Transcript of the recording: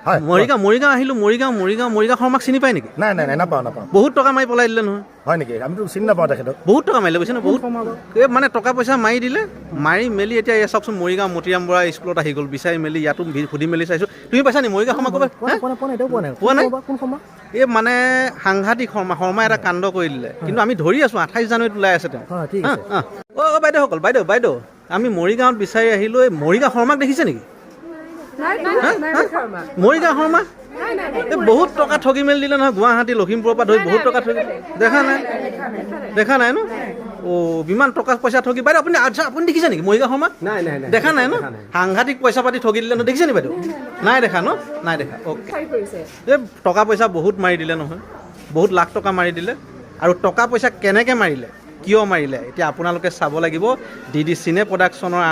হয় মৰিগাঁও আহিলোঁ মৰিগাঁও শৰ্মাক চিনি পায় নেকি? নাই নাপাওঁ বহুত টকা মাৰি পলাই দিলে নহয়। হয় নেকি? আমিতো চিনি নাপাওঁ তেখেতক। বহুত টকা মাৰিলে বুজিছে ন, বহুত এই মানে টকা পইচা মাৰি দিলে, মাৰি মেলি এতিয়া এই চাওকচোন মৰিগাঁও মতিৰাম বৰা স্কুলত আহি গ'ল, বিচাৰি মেলি ইয়াতো সুধি মেলি চাইছোঁ। তুমি পাইছা নি মৰিগাঁও শৰ্মা ক'ৰবাত? পোৱা নাই? এই মানে সাংঘাতিক শৰ্মা এটা কাণ্ড কৰি দিলে, কিন্তু আমি ধৰি আছোঁ 28 জানুৱাৰীত ওলাই আছে তেওঁ। অ' বাইদেউসকল, বাইদেউ আমি মৰিগাঁৱত বিচাৰি আহিলোঁ। এই মৰিগাঁও শৰ্মাক দেখিছে নেকি? মৰিগাঁও শৰ্মা এই বহুত টকা ঠগি মেলি দিলে নহয়, গুৱাহাটী লখিমপুৰৰ পৰা ধৰি বহুত টকা ঠগি। দেখা নাই ন? অ' ইমান টকা পইচা ঠগি। বাইদেউ আপুনি দেখিছে নেকি মৰিগাঁও শৰ্মা? দেখা নাই ন? সাংঘাতিক পইচা পাতি ঠগি দিলে ন, দেখিছে নি বাইদেউ? নাই দেখা ন? নাই দেখা। অ'কে। এই টকা পইচা বহুত মাৰি দিলে নহয়, বহুত লাখ টকা মাৰি দিলে। আৰু টকা পইচা কেনেকৈ মাৰিলে, কিয় মাৰিলে, এতিয়া আপোনালোকে চাব লাগিব। ডি চিনে প্ৰডাকশ্যনৰ